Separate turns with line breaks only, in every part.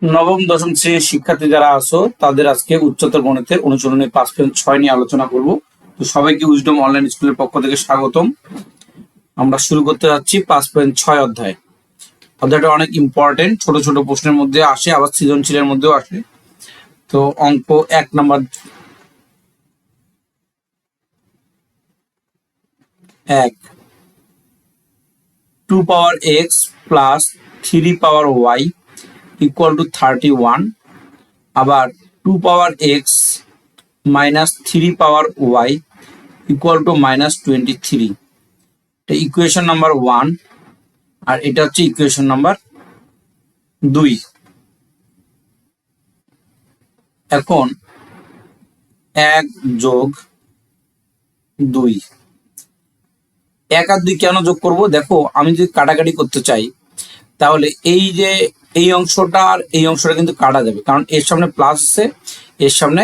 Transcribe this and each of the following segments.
নবম দশম শ্রেণীর শিক্ষার্থী যারা আছো তাদের আজকে উচ্চতর গণিতের অনুশীলনী 5.6 নিয়ে আলোচনা করব। তো সবাইকে উইজডম অনলাইন স্কুলের পক্ষ থেকে স্বাগতম। আমরা শুরু করতে যাচ্ছি 5.6 অধ্যায়। অধ্যায়টা অনেক ইম্পর্টেন্ট, ছোট ছোট প্রশ্নের মধ্যে আসে, আবার সৃজনশীলের মধ্যেও আসে। তো অঙ্ক 1 number, 1 2 power x plus 3 power y equal to 31। আবার 2 power x minus 3 power y equal to -23। এটা ইকুয়েশন নাম্বার 1 আর এটা হচ্ছে ইকুয়েশন নাম্বার 2। এখন 1 যোগ 2, 1 আর 2 কেন যোগ করব? দেখো, আমি যদি কাটাকাটি করতে চাই তাহলে এই যে এই অংশটা আর এই অংশটা কিন্তু কাটা যাবে, কারণ এর সামনে প্লাস আছে, এর সামনে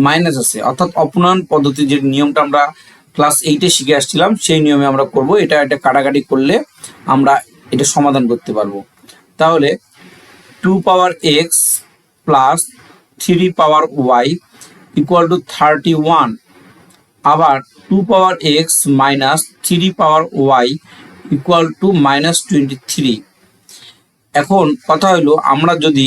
মাইনাস আছে। অর্থাৎ অপনয়ন পদ্ধতি যে নিয়মটা আমরা ক্লাস 8-এ শিখে আসছিলাম সেই নিয়মে আমরা করব। এটা কাটাকাটি করলে আমরা এটা সমাধান করতে পারবো। তাহলে 2 power x plus 3 power y equal to 31। আবার 2 power x minus 3 power y equal to -23। এখন কথা হলো, আমরা যদি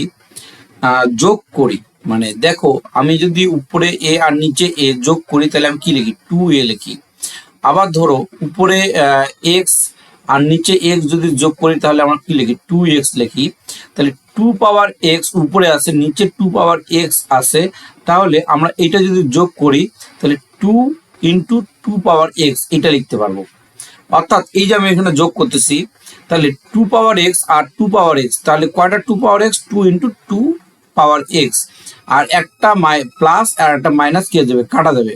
যোগ করি, মানে দেখো, আমি যদি উপরে এ আর নিচে এ যোগ করি তাহলে আমি কি লিখি? 2a লিখি। আবার ধরো উপরে এক্স আর নিচে এক্স যদি যোগ করি তাহলে আমরা কি লিখি? 2x লিখি। তাহলে 2 পাওয়ার এক্স উপরে আছে, নিচে 2 পাওয়ার এক্স আছে, তাহলে আমরা এটা যদি যোগ করি তাহলে 2 ইন্টু 2 পাওয়ার এক্স এটা লিখতে পারবো। অর্থাৎ এই যে আমি এখানে যোগ করতেছি, তাহলে 2 পাওয়ার এক্স আর 2 পাওয়ার এক্স, তাহলে কয়টা 2 power x? 2 into 2 power x. আর একটা প্লাস আর একটা মাইনাস কি হয়ে যাবে? কাটা যাবে।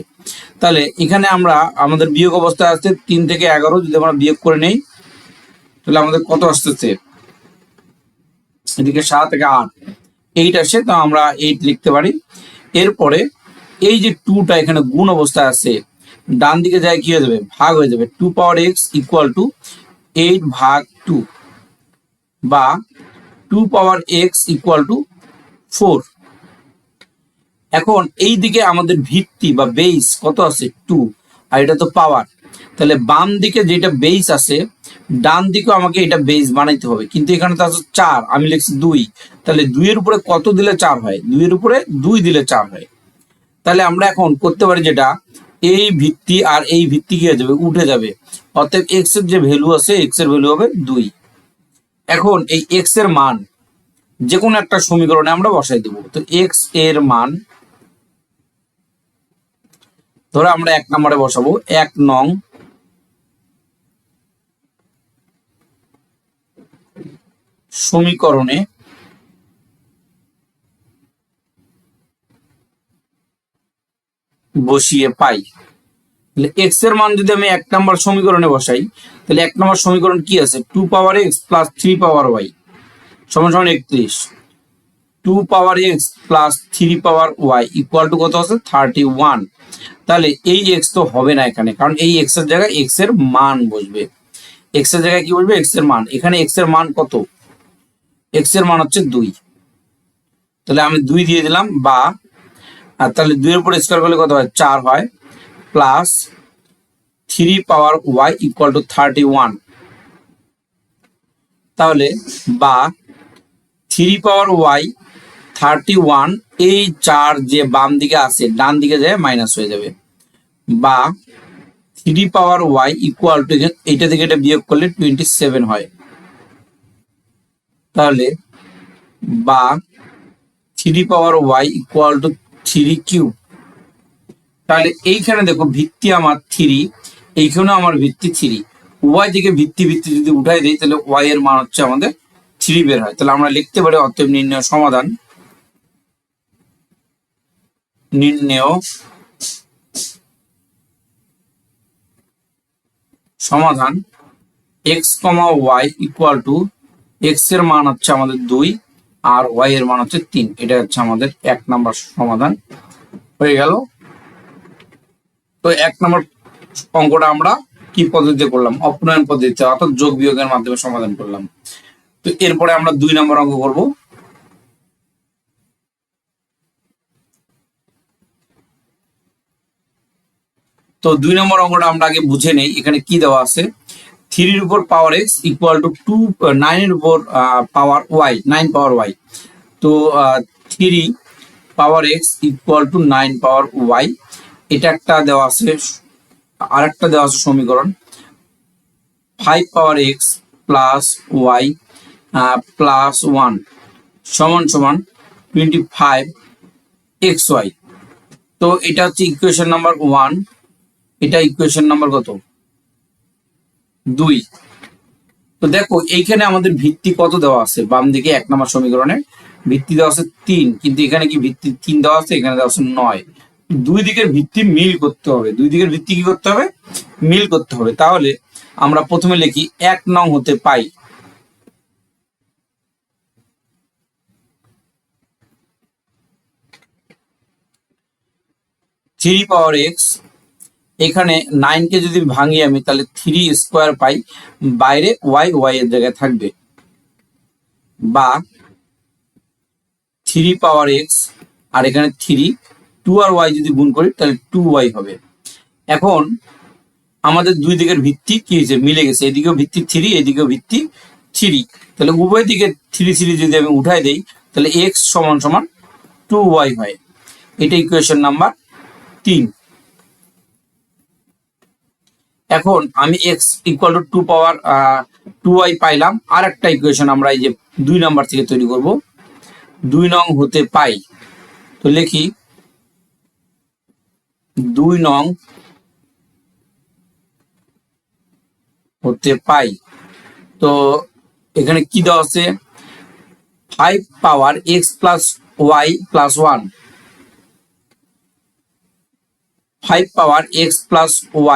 তাহলে এখানে আমরা আমাদের বিয়োগ অবস্থায় আসছে 3 থেকে 11, যদি আমরা বিয়োগ করে নেই তাহলে আমাদের কত আসতেছে? এদিকে 7 থেকে 8, 8 আসে, তো আমরা 8 লিখতে পারি। এরপরে এই যে 2টা এখানে গুণ অবস্থায় আছে, ডান দিকে যায় কি হয়ে যাবে? ভাগ হয়ে যাবে। 2 পাওয়ার এক্স ইকুয়াল টু 8 ভাগ 2, বা 2 পাওয়ার এক্স ইকুয়াল টু 4। এখন এই দিকে আমাদের ভিত্তি বা বেস কত আছে? 2, আর এটা তো পাওয়ার। তাহলে বাম দিকে যেটা বেস আছে, ডান দিকেও আমাকে এটা বেস বানাইতে হবে, কিন্তু এখানে তো আছে 4, আমি লিখছি 2। তাহলে 2 এর উপরে কত দিলে 4 হয়? 2 এর উপরে 2 দিলে 4 হয়। তাহলে আমরা এখন করতে পারি যেটা, এই ভিত্তি আর এই ভিত্তি কি হয়ে যাবে? উঠে যাবে। অতএব এক্স এর যে ভ্যালু আছে, এক্স এর ভ্যালু হবে 2। এখন এই এক্স এর মান যে কোনো একটা সমীকরণে আমরা বসাই দেব। তো এক্স এর মান ধরো আমরা 1 নম্বরে বসাবো। 1 নং সমীকরণে বসিয়ে পাই। তাহলে এক্স এর মান যদি আমি 1 নম্বর সমীকরণে বসাই, তাহলে 1 নম্বর সমীকরণ কি আছে? 2 power x plus 3 power y সমান সমান 31। 2 power x plus 3 power y equal to কত আছে? 31। তাহলে এই এক্স তো হবে না এখানে, কারণ এই এক্স এর জায়গায় এক্স এর মান বসবে। এক্স এর জায়গায় কি বসবে? এক্স এর মান। এখানে এক্স এর মান কত? এক্স এর মান হচ্ছে 2। তাহলে আমি 2 দিয়ে দিলাম, বা আর তাহলে 2 এর উপর স্কয়ার করলে কত হয়? 4 হয়, plus 3 power y equal to 31। তাহলে বা 3 পাওয়ার ওয়াই 31, এই 4 যে বাম দিকে আছে ডান দিকে যায় মাইনাস হয়ে যাবে, বা 3 পাওয়ার ওয়াই ইকুয়াল টু, এইটা থেকে এটা বিয়োগ করলে 27 হয়। তাহলে বা 3 power y equal two 3 cube. তাহলে এইখানে দেখো ভিত্তি আমার 3, এইখানেও আমার ভিত্তি 3। উভয় দিকে ভিত্তি ভিত্তি যদি উঠাই দিই তাহলে ওয়াই এর মান হচ্ছে আমাদের 3 বের হয়। তাহলে আমরা লিখতে পারি অতএব নির্ণয় সমাধান, নির্ণয় সমাধান x comma y equal to, x এর মান হচ্ছে আমাদের 2 আর ওয়াই এর মান হচ্ছে 3। এটা হচ্ছে আমাদের 1 নম্বর সমাধান হয়ে গেল। তো 1 নম্বর অঙ্কটা আমরা কি পদ্ধতিতে করলাম? অপনয়ন পদ্ধতিতে, অর্থাৎ যোগ বিয়োগের মাধ্যমে সমাধান করলাম। তো এরপরে আমরা 2 নম্বর অঙ্ক করব। তো 2 নম্বর অঙ্কটা আমরা আগে বুঝে নেই। এখানে কি দেওয়া আছে, 3 এর উপর পাওয়ার x ইকুয়াল টু 9 এর উপর পাওয়ার y, 9 পাওয়ার y। তো 3 পাওয়ার x equal to 9 power y, এটা একটা দেওয়া আছে। আর একটা দেওয়া আছে সমীকরণ, 5 পাওয়ার x প্লাস y প্লাস 1 সমান সমান 25 xy। তো এটা হচ্ছে ইকুয়েশন নাম্বার 1, এটা ইকুয়েশন নাম্বার কত, 2। তো দেখো এইখানে আমাদের ভিত্তি কত দেওয়া আছে, বাম দিকে 1 নম্বর সমীকরণে ভিত্তি দেওয়া আছে 3, কিন্তু এখানে কি ভিত্তি 3 দেওয়া আছে, এখানে দেওয়া আছে 9। দুই দিকের ভিত্তি মিল করতে হবে, দুই দিকের ভিত্তি কি করতে হবে, মিল করতে হবে। তাহলে আমরা প্রথমে লিখি 1 নং হতে পাই, থ্রি পাওয়ার এক্স, এখানে 9 কে যদি ভাঙি আমি তাহলে 3 স্কোয়ার পাই, বাইরে ওয়াই ওয়াই এর জায়গায় থাকবে, বা 3 পাওয়ার এক্স আর এখানে 3, 2 আর ওয়াই যদি গুণ করি তাহলে 2y হবে। এখন আমাদের দুই দিকের ভিত্তি কি হয়েছে, মিলে গেছে, এদিকেও ভিত্তি 3, এদিকেও ভিত্তি 3, তাহলে উভয় দিকে 3 3 যদি আমি উঠাই দেই তাহলে x সমান সমান 2y হয়। এটা ইকুয়েশন নাম্বার 3। এখন আমি x equal to 2 power 2y পাইলাম। আর একটা ইকুয়েশন আমরা এই যে 2 নাম্বার থেকে তৈরি করব, 2 নং হতে পাই। তো লিখি 2 নং হতে পাই। তো এখানে কি দেওয়া আছে, 5 পাওয়ার x প্লাস y প্লাস 1, 5 পাওয়ার x plus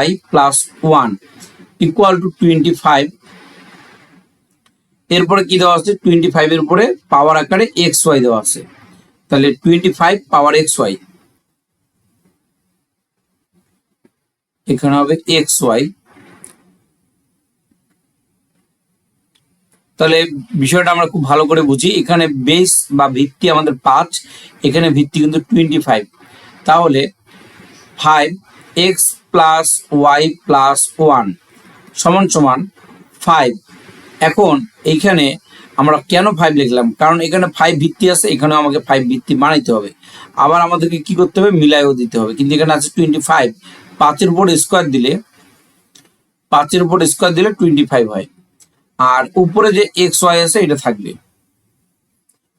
y plus 1 equal two 25। এরপরে কি দেওয়া আছে, 25 এর উপরে পাওয়ার আকারে xy দেওয়া আছে, তাহলে 25 পাওয়ার xy, এখানে হবে xy। তাহলে বিষয়টা আমরা খুব ভালো করে বুঝি, এখানে বেস বা ভিত্তি আমাদের 5, এখানে ভিত্তি কিন্তু 25, তাহলে 5x প্লাস y প্লাস 1 সমান সমান 5। এখন এইখানে আমরা কেন 5 লিখলাম, কারণ এখানে 5 ভিত্তি আছে, এখানেও আমাকে 5 ভিত্তি বানাইতে হবে, আবার আমাদেরকে কি করতে হবে, মিলাইও দিতে হবে। কিন্তু এখানে আছে 25, 5 এর উপর স্কোয়ার দিলে 25 হয়, আর উপরে যে এক্স ওয়াই আছে এটা থাকবে।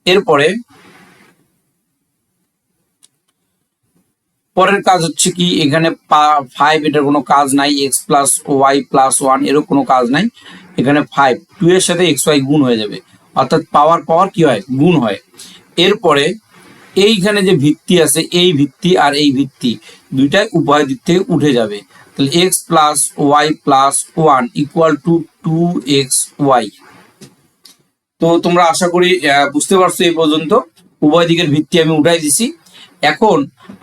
এরপরে পরের কাজ হচ্ছে কি, এখানে 5 এটার কোনো কাজ নাই, এক্স প্লাস ওয়াই প্লাস 1 এরও কোনো কাজ নাই, এখানে 5 2 এর সাথে এক্স ওয়াই গুণ হয়ে যাবে, অর্থাৎ পাওয়ার পাওয়ার কি হয়, গুণ হয়। এরপরে এইখানে যে ভিত্তি আছে, এই ভিত্তি আর এই ভিত্তি দুইটাই উভয় দিক থেকে উঠে যাবে, তাহলে x plus y plus 1 equal to 2xy। তো তোমরা আশা করি বুঝতে পারছো এই পর্যন্ত, উভয় দিকের ভিত্তি আমি উঠাই দিছি। এখন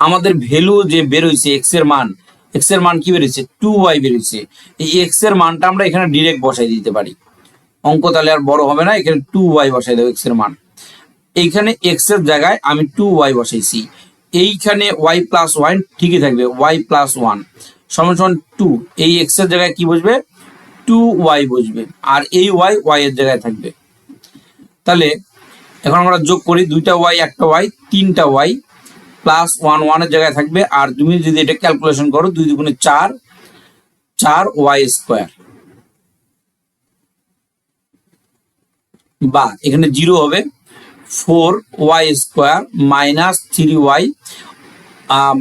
আমাদের ভ্যালু যে বেরোইছে, এক্স এর মান কি বেরোইছে, 2y বেরোইছে। এই এক্স এর মানটা আমরা এখানে ডিরেক্ট বসাই দিতে পারি, অঙ্ক তাহলে আর বড় হবে না, এখানে 2y বসাই দেবো এক্স এর মান। এইখানে এক্স এর জায়গায় আমি 2y বসাইছি, এইখানে y প্লাস 1 ঠিকই থাকবে, y প্লাস 1 সমান সমান 2, এই এক্স এর জায়গায় কি বসবে, 2y বসবে, আর এই y এর জায়গায় থাকবে। তাহলে এখন আমরা যোগ করি, 2টা y 1টা y 3টা y প্লাস 1 1 এর জায়গায় থাকবে, আর তুমি যদি এটা ক্যালকুলেশন করো 2 দুগুণে 4, 4y স্কোয়ার, বা এখানে 0 হবে, 4y square minus 3y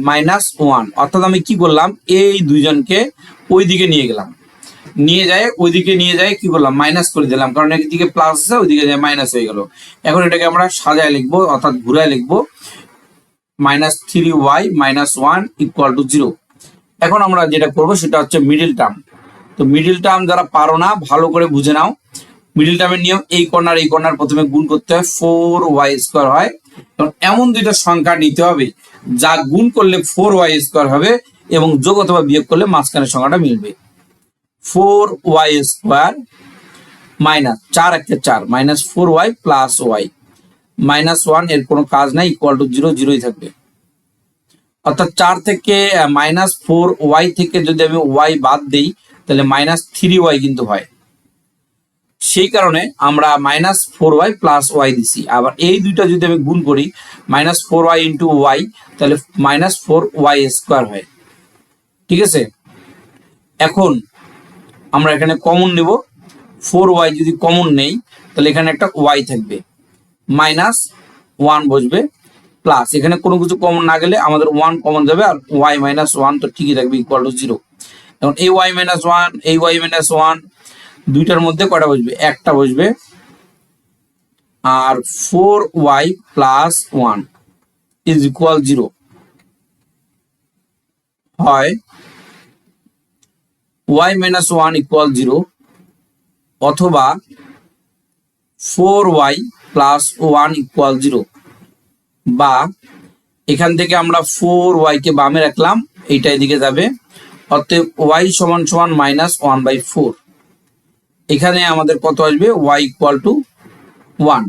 minus 1। অর্থাৎ আমি কি করলাম, এই দুইজনকে ওইদিকে নিয়ে গেলাম, ওইদিকে নিয়ে যায় কি করলাম, মাইনাস করে দিলাম, কারণ একদিকে প্লাস আছে ওইদিকে যায় মাইনাস হয়ে গেল। এখন এটাকে আমরা সাজায় লিখবো, অর্থাৎ ঘুরায় লিখবো, minus 3y minus 1 equal two 0। এখন আমরা যেটা করবো সেটা হচ্ছে মিডিল টার্ম। তো মিডিল টার্ম যারা পারো না ভালো করে বুঝে নাও, মিডিল টার্মের নিয়ম, এই কর্নার প্রথমে গুণ করতে হয়, 4y স্কোয়ার হয়। এমন দুইটা সংখ্যা নিতে হবে যা গুণ করলে 4y স্কোয়ার হবে, এবং যোগ অথবা বিয়োগ করলে মাঝখানের সংখ্যাটা মিলবে। 4y square minus 4 1 4 minus 4y plus y minus 1 এর কোনো কাজ নাই, ইকুয়াল টু 0 0ই থাকবে। অর্থাৎ 4 থেকে -4y থেকে যদি আমি y বাদ দিই তাহলে -3y কিন্তু হয়। সেই কারণে আমরা -4y + y দিছি। আবার এই দুইটা যদি আমি গুণ করি -4y × y তাহলে -4y² হয়। ঠিক আছে, এখন আমরা এখানে কমন নেব। 4y যদি কমন নেই তাহলে এখানে একটা y থাকবে, -1 বসবে, প্লাস এখানে কোনো কিছু কমন না গেলে আমাদের 1 কমন যাবে, আর y - 1 তো ঠিকই থাকবে, = 0। এখন এই y - 1 এই y - 1 দুইটার মধ্যে কয়টা বসবে? একটা বসবে। আর 4y + 1 = 0 হয় y - 1 = 0 অথবা 4y + 1 = 0, বা এখান থেকে আমরা 4y কে বামে রাখলাম, এইটা এদিকে যাবে, অতএব y = -1/4। এখানে আমাদের কত আসবে? y = 1।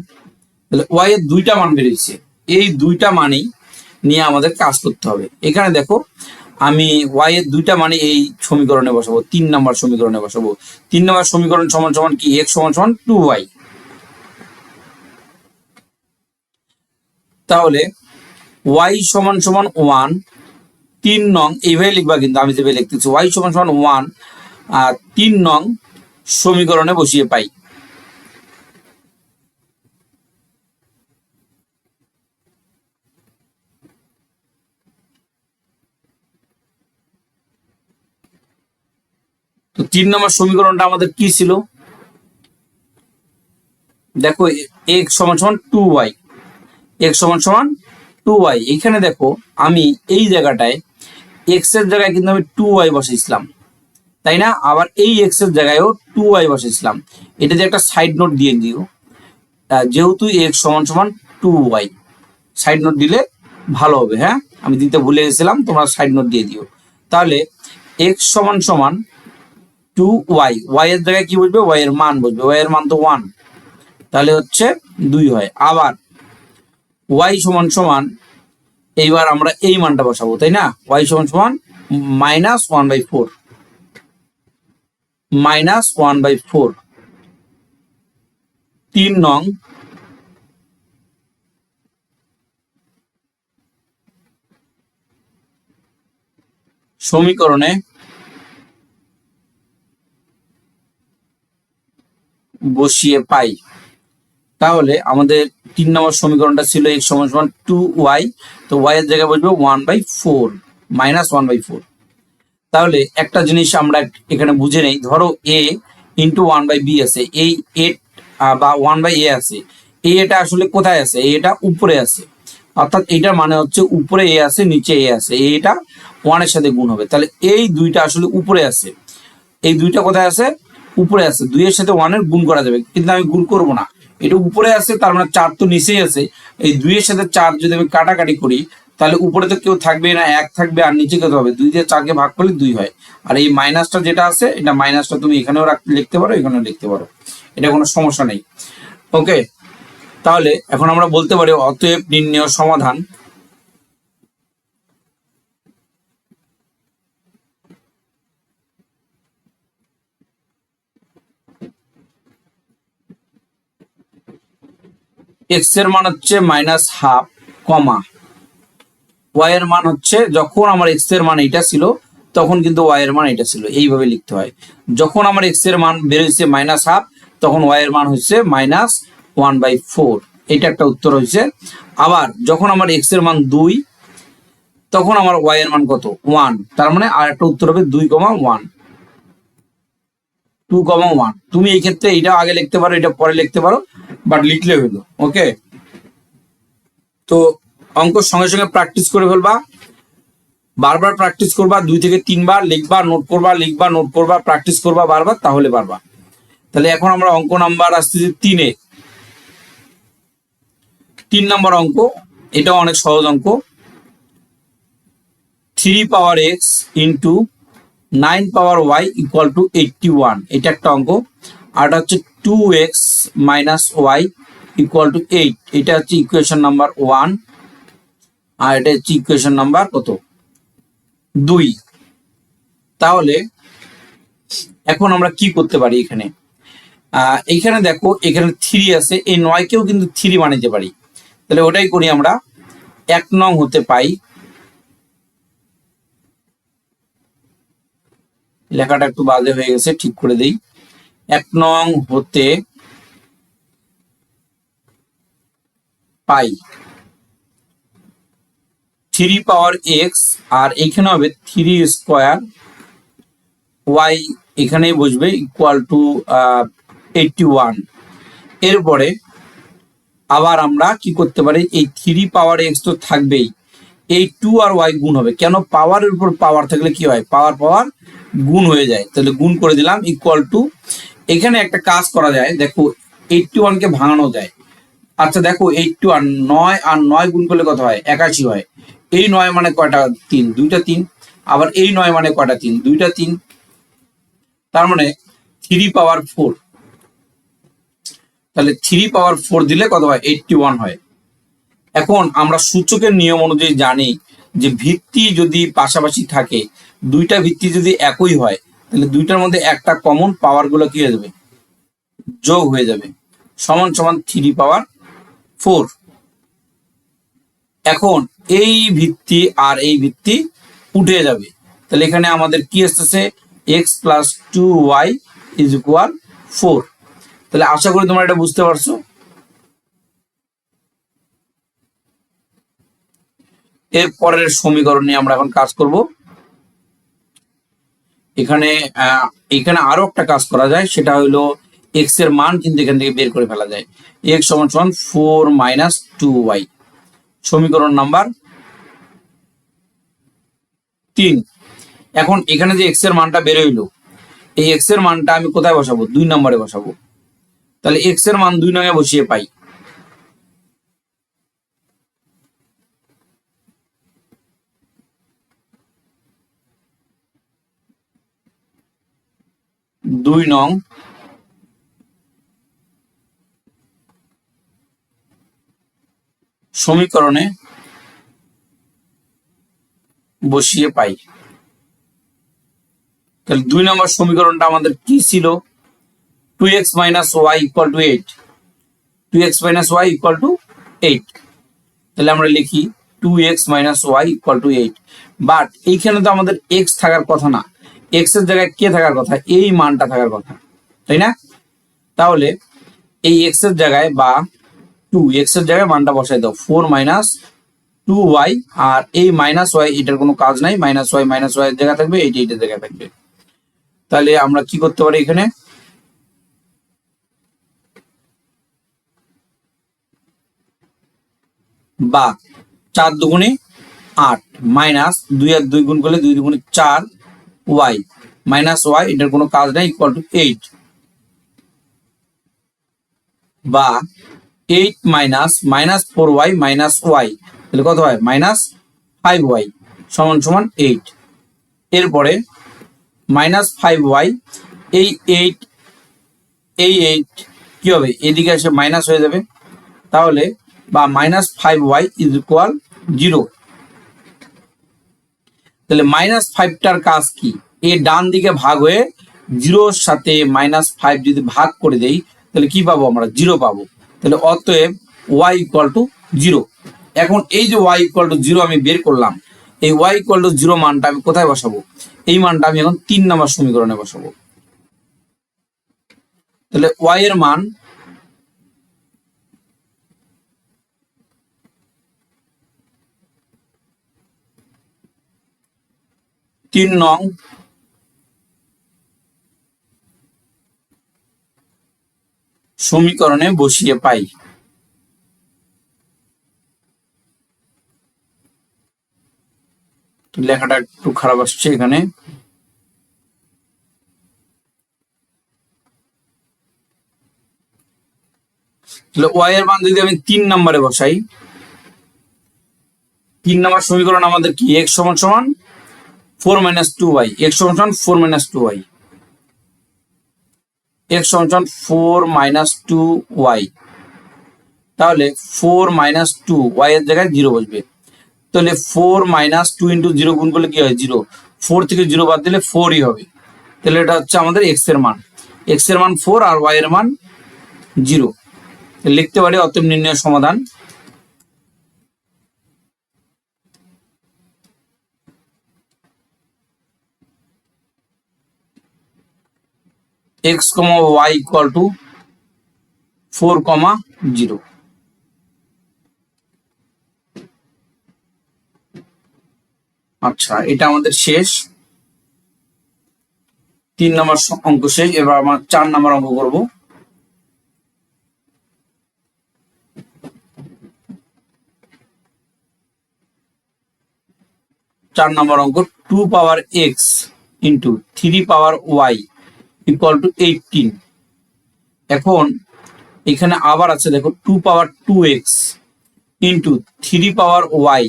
তাহলে y এর দুইটা মান বেরিয়েছে, এই দুইটা মানই নিয়ে আমাদের কাজ করতে হবে। এখানে দেখো আমি y এর দুইটা মানে এই সমীকরণে বসাবো, 3 নম্বর সমীকরণে বসাবো। 3 নম্বর সমীকরণ সমান কি? x = 2y। তাহলে y = 1, 3 নং এইভাবে লিখবা, কিন্তু আমি যেভাবে লিখতেছি y = 1 আর 3 নং সমীকরণে বসিয়ে পাই। তো 3 নম্বর সমীকরণটা আমাদের কি ছিল? দেখো x = 2y, x = 2y। এখানে দেখো আমি এই জায়গাটায় x এর জায়গায় কিন্তু আমি 2y বসাইছিলাম, তাই না? আবার এই x এর জায়গায়ও 2y বসাইছিলাম। এটা যে একটা সাইড নোট দিয়ে দিও, যেহেতু x = 2y, সাইড নোট দিলে ভালো হবে। হ্যাঁ, আমি দিতে ভুলে গেছিলাম, তোমরা সাইড নোট দিয়ে দিও। তাহলে x = 2y, y এর জায়গায় কি বসবে? y এর মান বসবে, y এর মান তো 1, তাহলে হচ্ছে 2 হয়। আবার y = এইবার আমরা এই মানটা বসাবো, তাই না? y = -1/4, -1/4। 3 নং সমীকরণে বসিয়ে পাই। তাহলে আমাদের 3 নম্বর সমীকরণটা ছিল x = 2y, তো y এর জায়গায় বসবে 1/4, -1/4। তাহলে একটা জিনিস আমরা এখানে বুঝে নেই। ধরো a × 1/b আছে, এই a বা 1/a আছে, এটা আসলে কোথায় আছে? এটা উপরে আছে, অর্থাৎ এটার মানে হচ্ছে উপরে a আছে, নিচে a আছে, এটা 1 এর সাথে গুণ হবে। তাহলে এই দুইটা আসলে উপরে আছে, এই দুইটা কোথায় আছে? উপরে আছে। 2 এর সাথে 1 এর গুণ করা যাবে, কিন্তু আমি গুণ করব না, এটা উপরে আছে, তার মানে 4 তো নিচেই আছে। এই 2 এর সাথে 4 যদি আমি কাটাকাটি করি তাহলে উপরে তো কেউ থাকবে না, 1 থাকবে, আর নিচে কত হবে? 2 দিয়ে 4 কে ভাগ করলে 2 হয়। আর এই মাইনাসটা যেটা আছে, এটা মাইনাসটা তুমি এখানেও লিখতে পারো, এখানেও লিখতে পারো, এটা কোনো সমস্যা নেই। ওকে, তাহলে এখন আমরা বলতে পারি অতএব নির্ণেয় সমাধান x এর মান হচ্ছে -1/2, কমা y এর মান হচ্ছে, যখন আমার x এর মান এটা ছিল তখন কিন্তু y এর মান এটা ছিল, এইভাবে লিখতে হয়। যখন আমার x এর মান বের হয়েছে -1/2, তখন y এর মান হচ্ছে -1/4, এটা একটা উত্তর হয়েছে। আবার যখন আমার x এর মান 2, তখন আমার y এর মান কত? 1, তার মানে আর একটা উত্তর হবে 2,1, 2,1। তুমি এই ক্ষেত্রে এটা আগে লিখতে পারো, এটা পরে লিখতে পারো, বাট লিখলে হলো। ওকে, তো অঙ্ক সঙ্গে সঙ্গে প্র্যাকটিস করে ফেলবা, বারবার প্র্যাকটিস করবা, 2 থেকে 3 বার লিখবা, নোট করবা, লিখবা, নোট করবা, প্র্যাকটিস করবা বারবার, তাহলে পারবা। তাহলে এখন আমরা অঙ্ক নাম্বার আসতেছি 3-এ। 3 নম্বর অঙ্ক, এটাও অনেক সহজ অঙ্ক। 3 পাওয়ার x ইন্টু 9 পাওয়ার y = 81, এটা একটা অঙ্ক। আর এটা হচ্ছে 2x - y = 8, এটা হচ্ছে ইকুয়েশন নাম্বার 1। আর এটা হচ্ছে ইকুয়েশন নাম্বার কত 2। তাহলে এখন আমরা কি করতে পারি এখানে, এইখানে দেখো এখানে 3 আছে, এই 9কেও কিন্তু 3 বানাইতে পারি। তাহলে ওটাই করি আমরা। 1 নং হতে পাই, লেখাটা একটু বাজে হয়ে গেছে, ঠিক করে দেই। 1 নং হতে পাই 3 পাওয়ার এক্স, আর এইখানে হবে 3 স্কোয়ার ওয়াই, এখানেই বসবে ইকুয়াল টু 81। এরপরে আবার আমরা কি করতে পারি, এই 3 পাওয়ার এক্স তো থাকবেই, এই 2 আর ওয়াই গুণ হবে। কেন, পাওয়ারের উপর পাওয়ার থাকলে কি হয়, পাওয়ার পাওয়ার গুণ হয়ে যায়। তাহলে গুণ করে দিলাম ইকুয়াল টু, এখানে একটা কাজ করা যায়, দেখো 81কে ভাঙানো যায়। আচ্ছা দেখো 81, 9 আর 9 গুণ করলে কত হয়, 81 হয়। এই 9 মানে কয়টা, 3, 2টা 3। আবার এই 9 মানে কয়টা, 3, 2টা 3। তার মানে 3 পাওয়ার 4। তাহলে 3 পাওয়ার 4 দিলে কত হয়, 81 হয়। এখন আমরা সূচকের নিয়ম অনুযায়ী জানি যে ভিত্তি যদি পাশাপাশি থাকে, দুইটা ভিত্তি যদি একই হয়, তাহলে দুইটার মধ্যে একটা কমন পাওয়ার গুলো কি হয়ে যাবে, যোগ হয়ে যাবে, সমান সমান 3 পাওয়ার 4। এখন এই ভিত্তি আর এই ভিত্তি উঠে যাবে, তাহলে এখানে আমাদের কি আসতেছে, x plus 2y is equal 4। তাহলে আশা করি তোমরা এটা বুঝতে পারছো। এর পরের সমীকরণ নিয়ে আমরা এখন কাজ করব। এখানে আরো একটা কাজ করা যায়, সেটা হলো এক্স এর মান কিন্তু এখান থেকে বের করে ফেলা যায়। এক্স সমান সমান 4 মাইনাস 2y, সমীকরণ নাম্বার 3। এখন এখানে যে এক্স এর মানটা বের হইলো, এই এক্স এর মানটা আমি কোথায় বসাবো, 2 নম্বরে বসাবো। তাহলে এক্স এর মান 2 নঙে বসিয়ে পাই, দুই নং সমীকরণে বসিয়ে পাই। তাহলে 2 নম্বর সমীকরণটা আমাদের কি ছিল, 2x minus y equal to 8, 2x minus y equal to 8। তাহলে আমরা লিখি 2x minus y equal to 8। But এইখানে তো আমাদের x থাকার কথা না, x এর জায়গায় কে থাকার কথা, এই মানটা থাকার কথা, তাই না? তাহলে এই x এর জায়গায় বা 2x এর জায়গায় মানটা বসাই দাও, 4 মাইনাস 2y, আর এই মাইনাস ওয়াই এটার কোনো কাজ নাই, মাইনাস ওয়াই এর জায়গায় থাকবে, এইটার জায়গায় থাকবে। তাহলে আমরা কি করতে পারি, এখানে বা 4 দুগুণে 8 মাইনাস 2 আর 2 গুণ করলে 2 দুগুণে 4 ওয়াই মাইনাস ওয়াই, এটার কোনো কাজ নাই, ইকুয়াল টু 8। বা 8 minus minus 4y minus Y, তাহলে কত হয়, মাইনাস 5y সমান সমান 8। এরপরে মাইনাস 5y, এই 8 কি হবে, এদিকে এসে মাইনাস হয়ে যাবে। তাহলে বা মাইনাস 5y ইজ ইকুয়াল 0। তাহলে মাইনাস 5টার কাজ কি, এ ডান দিকে ভাগ হয়ে 0-র সাথে মাইনাস 5 যদি ভাগ করে দেই, তাহলে কি পাবো, আমরা 0 পাবো। তাহলে অতএব y ইকুয়াল টু 0। এখন এই যে y ইকুয়াল টু 0 আমি বের করলাম, এই y ইকুয়াল টু 0 মানটা আমি কোথায় বসাবো, এই মানটা আমি এখন 3 নম্বর সমীকরণে বসাবো। তাহলে y এর মান 3 নং সমীকরণে বসিয়ে পাই। লেখাটা একটু খারাপ আসছে এখানে। তাহলে ওয়াই এর মান যদি আমি 3 নম্বরে বসাই, 3 নম্বর সমীকরণ আমাদের কি, x সমান সমান 4 মাইনাস 2y, x সমান সমান 4 মাইনাস 2y, x সমান সমান 4 মাইনাস 2y। তাহলে 4 মাইনাস 2 y এর জায়গায় 0 বসবে। তাহলে 4 - 2 × 0 গুণ করলে কি হয় 0, 4 থেকে 0 বাদ দিলে 4ই হবে। তাহলে এটা হচ্ছে আমাদের x এর মান, x এর মান 4 আর y এর মান 0 লিখতে পারি। অতএব নির্ণয় সমাধান x, y = 4, 0। আচ্ছা, এটা আমাদের শেষ 3 নম্বর অঙ্ক শেষ। এবার আমরা 4 নম্বর অঙ্ক করব। 4 নম্বর অঙ্ক, 2 পাওয়ার x into 3 power y equal to 18। এখন এখানে আবার আছে, দেখো 2 পাওয়ার 2x into 3 power y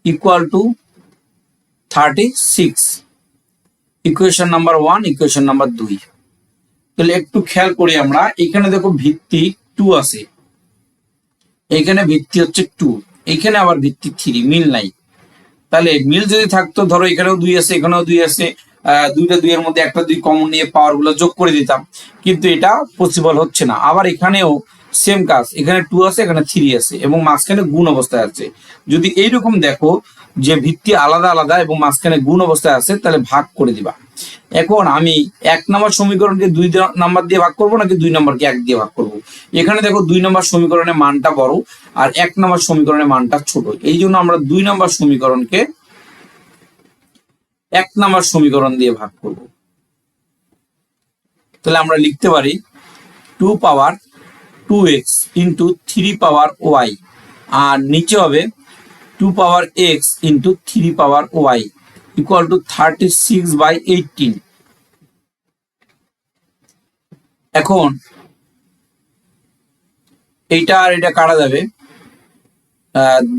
equal to 36। Equation number 1, equation number 2। তাহলে একটু খেয়াল করি আমরা, এখানে দেখো ভিত্তি 2 আছে, এখানে ভিত্তি হচ্ছে 2, এখানে আবার ভিত্তি 3, মিল নাই। তাহলে মিল যদি থাকতো, ধরো এখানেও 2 আছে, এখানেও 2 আছে, দুইটা 2 এর মধ্যে একটা 2 কমন নিয়ে পাওয়ার গুলো যোগ করে দিতাম, কিন্তু এটা পসিবল হচ্ছে না। আবার এখানেও সেম কাজ, এখানে 2 আছে, এখানে 3 আছে এবং মাঝখানে গুণ অবস্থায় আছে। যদি এইরকম দেখো যে ভিত্তি আলাদা আলাদা এবং মাঝখানে গুণ অবস্থায় আছে, তাহলে ভাগ করে দিবা। এখন আমি 1 নম্বর সমীকরণকে 2 নাম্বার দিয়ে ভাগ করবো নাকি 2 নম্বরকে 1 দিয়ে ভাগ করব? এখানে দেখো 2 নম্বর সমীকরণের মানটা বড় আর 1 নম্বর সমীকরণের মানটা ছোট, এই জন্য আমরা 2 নম্বর সমীকরণকে 1 নম্বর সমীকরণ দিয়ে ভাগ করব। তাহলে আমরা লিখতে পারি 2 পাওয়ার 2x ইন্টু 3 পাওয়ার y, আর নিচে হবে 2 পাওয়ার x into 3 power y equal to 36/18। এখন এইটা আর এটা কাটা যাবে,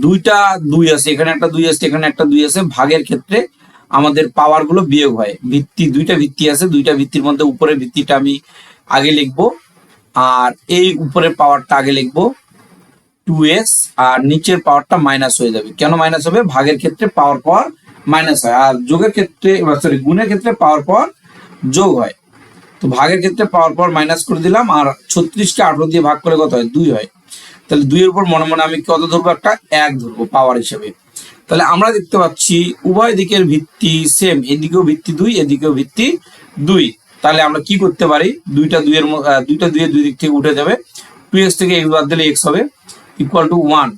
দুইটা 2 আছে, এখানে একটা 2 আছে, এখানে একটা 2 আছে, ভাগের ক্ষেত্রে আমাদের পাওয়ার গুলো বিয়োগ হয়। ভিত্তি দুইটা ভিত্তি আছে, দুইটা ভিত্তির মধ্যে উপরের ভিত্তিটা আমি আগে লিখবো আর এই উপরের পাওয়ারটা আগে লিখবো 2x, আর নিচের পাওয়ারটা মাইনাস হয়ে যাবে। কেন মাইনাস হবে? ভাগের ক্ষেত্রে পাওয়ার মাইনাস হয়, আর যোগের ক্ষেত্রে সরি গুণের ক্ষেত্রে পাওয়ার যোগ হয়। তো ভাগের ক্ষেত্রে পাওয়ার মাইনাস করে দিলাম, আর 36কে 18 দিয়ে ভাগ করে কত হয়? 2 হয়। তাহলে 2 এর উপর মনে মনে আমি কত ধরবো? একটা 1 ধরবো পাওয়ার হিসেবে। তাহলে আমরা দেখতে পাচ্ছি উভয় দিকের ভিত্তি সেম, এদিকেও ভিত্তি 2, এদিকেও ভিত্তি 2। তাহলে আমরা কি করতে পারি? দুইটা 2 এর দুই দিক থেকে উঠে যাবে, 2x থেকে x বাদ দিলে x হবে ইকুয়াল টু 1।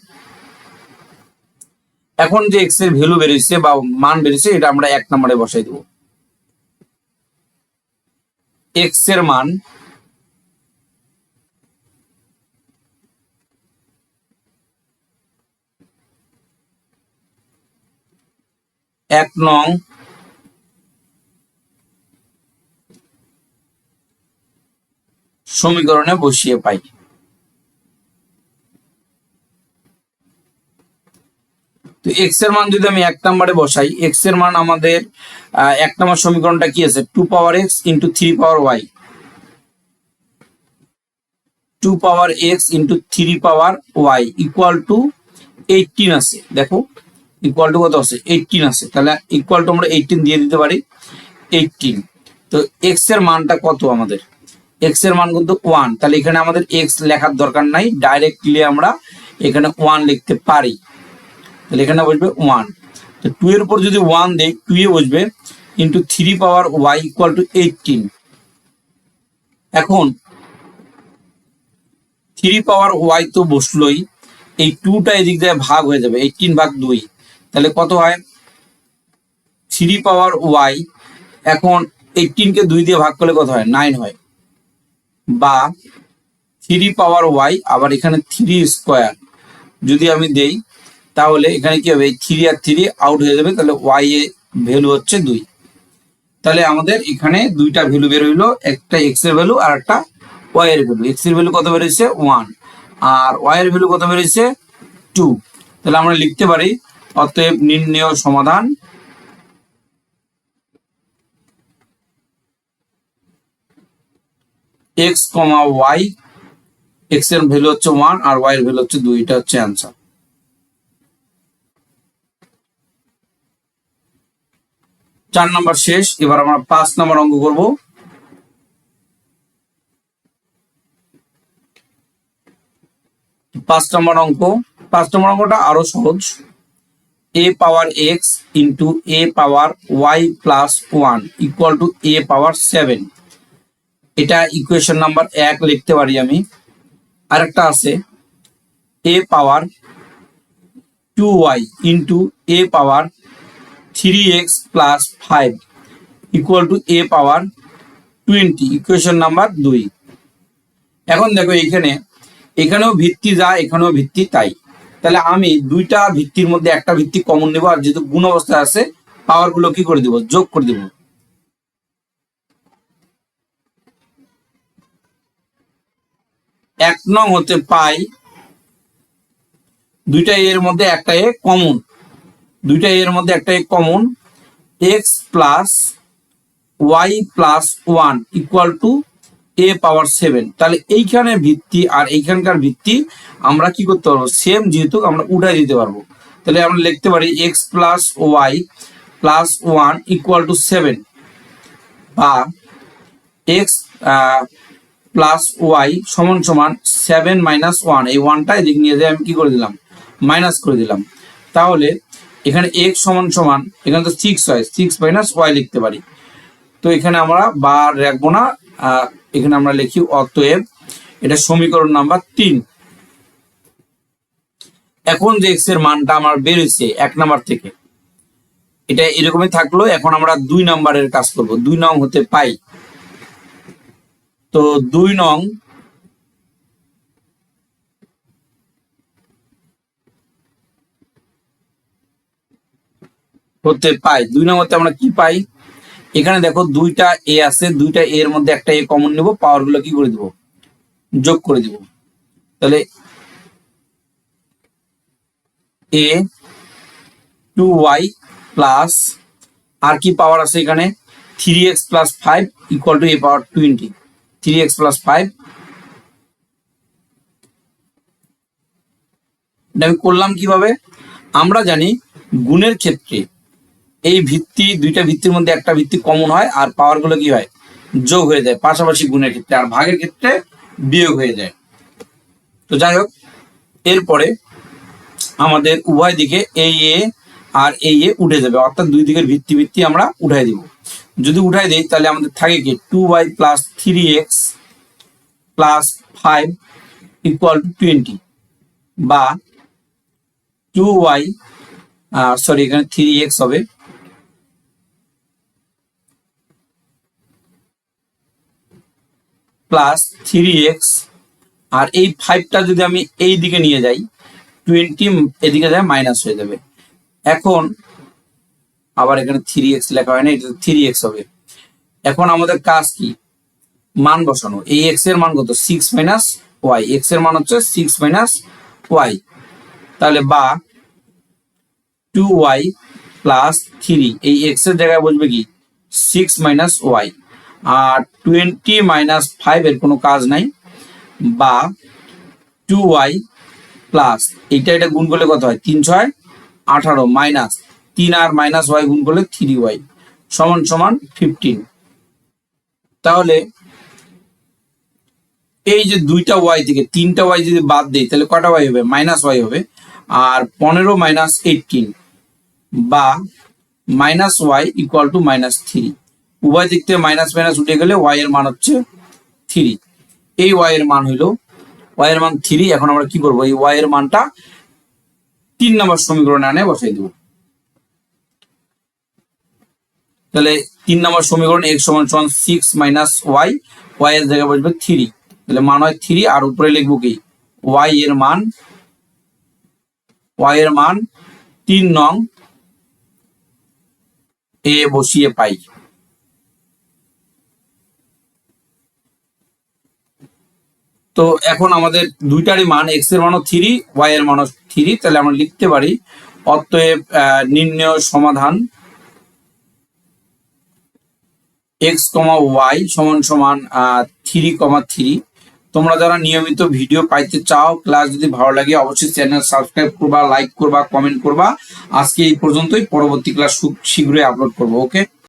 এখন যে x এর ভ্যালু বেরিয়েছে বা মান বেরিয়েছে, এটা আমরা 1 নম্বরে বসাই দেব। x এর মান 1 নং সমীকরণে বসিয়ে পাই। তো x এর মান যদি আমি 1 নম্বরে বসাই, x এর মান আমাদের 1 নম্বর সমীকরণটা কি আছে? 2 পাওয়ার x into 3 power y, 2 power x into 3 power y equal to 18 আছে। দেখো ইকুয়াল টু কত আছে? 18 আছে। তাহলে ইকুয়াল টু আমরা 18 দিয়ে দিতে পারি, 18। তো x এর মানটা কত আমাদের? x এর মান কিন্তু 1, তাহলে এখানে আমাদের x লেখার দরকার নাই, ডাইরেক্টলি আমরা এখানে 1 লিখতে পারি। তাহলে এখানে বসবে 1। তো 2 এর উপর যদি 1 দেই, 2 এ বসবে into 3 power y equal to 18। এখন 3 পাওয়ার y তো বসলোই, এই 2টা এদিক দিয়ে ভাগ হয়ে যাবে, 18/2। তাহলে কত হয়? 3 পাওয়ার y, এখন 18কে 2 দিয়ে ভাগ করলে কত হয়? 9 হয়। বা 3 পাওয়ার y, আবার এখানে 3 স্কোয়ার যদি আমি দেই, তাহলে এখানে কি হবে? 3 আর 3 আউট হয়ে যাবে, তাহলে y এর ভ্যালু হচ্ছে 2। তাহলে আমাদের এখানে দুইটা ভ্যালু বের হইলো, একটা x এর ভ্যালু আর একটা y এর ভ্যালু। x এর ভ্যালু কত বের হয়েছে? 1, আর y এর ভ্যালু কত বের হয়েছে? 2। তাহলে আমরা লিখতে পারি অতএব নির্ণেয় সমাধান x, y, x এর ভ্যালু হচ্ছে 1 আর y এর ভ্যালু হচ্ছে 2। এটা হচ্ছে অ্যান্সার। 4 নাম্বার শেষ। এবার আমরা 5 নাম্বার অঙ্ক করব। 5 নাম্বার অঙ্ক। 5 নাম্বার অঙ্কটা আরো সহজ। a power x into a power y plus 1 equal to a power 7। এটা ইকুয়েশন নাম্বার 1 লিখতে পারি আমি। আরেকটা আছে a power 2y into a power 3x plus 5 equal to a power 20, equation number 2। এখন দেখো এখানেও ভিত্তি যা, এখানেও ভিত্তি তাই। তাহলে আমি দুইটা ভিত্তির মধ্যে একটা ভিত্তি কমন নেব, আর যেহেতু গুণ অবস্থায় আছে পাওয়ার গুলো কি করে দিব, যোগ করে দিব। 1 নং হতে পাই দুইটা এর মধ্যে একটা এ কমন, দুইটা এর মধ্যে একটা a common, x plus y plus 1 equal to a power 7। তাহলে এইখানে ভিত্তি আর এইখানকার ভিত্তি আমরা কি করতে পারবো, সেম, যেহেতু আমরা উঠাই দিতে পারবো। তাহলে আমরা লিখতে পারি x plus y plus 1 equal two 7, বা x প্লাস ওয়াই সমান সমান 7 মাইনাস 1। এই 1টা এদিকে নিয়ে যায় আমি কি করে দিলাম, মাইনাস করে দিলাম। তাহলে এখানে x সমান সমান, এখানে তো 6 হয়, 6 মাইনাস y লিখতে পারি। তো এখানে আমরা বার রাখবো না, এখানে আমরা লিখি অতএব এটা সমীকরণ নাম্বার 3। এখন যে x এর মানটা আমার বের হয়েছে 1 নাম্বার থেকে, এটা এরকমই থাকলো। এখন আমরা 2 নাম্বারের কাজ করব। 2 নং হতে পাই, তো 2 নং হতে পাই, 2 নং হতে আমরা কি পাই, এখানে দেখো দুইটা এ আছে, দুইটা এর মধ্যে একটা এ কমন নেব, পাওয়ার গুলো কি করে দিব, যোগ করে দিব। তাহলে a 2y প্লাস আর কি পাওয়ার আছে এখানে 3x plus 5 equal to a power 20, 3x plus 5। এটা আমি করলাম কিভাবে, আমরা জানি গুণের ক্ষেত্রে এই ভিত্তি, দুইটা ভিত্তির মধ্যে একটা ভিত্তি কমন হয় আর পাওয়ার গুলো কি হয়, যোগ হয়ে যায় পাশাপাশি গুণের ক্ষেত্রে, আর ভাগের ক্ষেত্রে বিয়োগ হয়ে যায়। তো যাই হোক, এরপরে আমাদের উভয় দিকে এই এ আর এই এ উঠে যাবে, অর্থাৎ দুই দিকের ভিত্তি ভিত্তি আমরা উঠাই দিব। যদি উঠাই দেই তাহলে আমাদের থাকে কি 2y plus 3x plus 5 equal to 20, বা 2y সরি এখানে 3x হবে, প্লাস 3x, আর এই 5টা যদি আমি এই দিকে নিয়ে যাই 20 এদিকে যায় মাইনাস হয়ে যাবে। এখন আবার এখানে 3x লেখা হয় না, এটা 3x হবে। এখন আমাদের কাজ কি, মান বসানো। এই x এর মান কত, 6 মাইনাস y, x এর মান হচ্ছে 6 মাইনাস y। তাহলে বা 2y প্লাস 3, এই x এর জায়গায় বসবে কি 6 মাইনাস y, আর 20 মাইনাস 5 এর কোনো কাজ নাই, বা 2y প্লাস এটা গুণ করলে কত হয় 3 6 18 মাইনাস 3 আর মাইনাস y গুণ করলে 3y সমান সমান 15। তাহলে এই যে দুইটা y থেকে 3টা y যদি বাদ দেই তাহলে কটা y হবে, মাইনাস y হবে। আর 15 মাইনাস 18 বা minus y equal to minus 3। উভয় দিক থেকে মাইনাস মাইনাস উঠে গেলে y এর মান হচ্ছে 3। এই y এর মান হইলো, y এর মান 3। এখন আমরা কি করব, এই y এর মানটা 3 নম্বর সমীকরণে আনে বসাই দেব। তাহলে 3 নম্বর সমীকরণ x সমান সমান 6 মাইনাস y, y এর জায়গায় বসবে 3, তাহলে মান হয় 3। আর উপরে লিখবো কি y এর মান 3 নং এ বসিয়ে পাই। তো এখন আমাদের দুইটারই মান, x এর মানও 3, y এর মানও 3, তাহলে আমরা লিখতে পারি অতএব নির্ণয় সমাধান x, y সমান সমান 3,3। তোমরা যারা নিয়মিত ভিডিও পাইতে চাও, ক্লাস যদি ভালো লাগে অবশ্যই চ্যানেল সাবস্ক্রাইব করবা, লাইক করবা, কমেন্ট করবা। আজকে এই পর্যন্তই, পরবর্তী ক্লাস খুব শীঘ্রই আপলোড করবো। ওকে।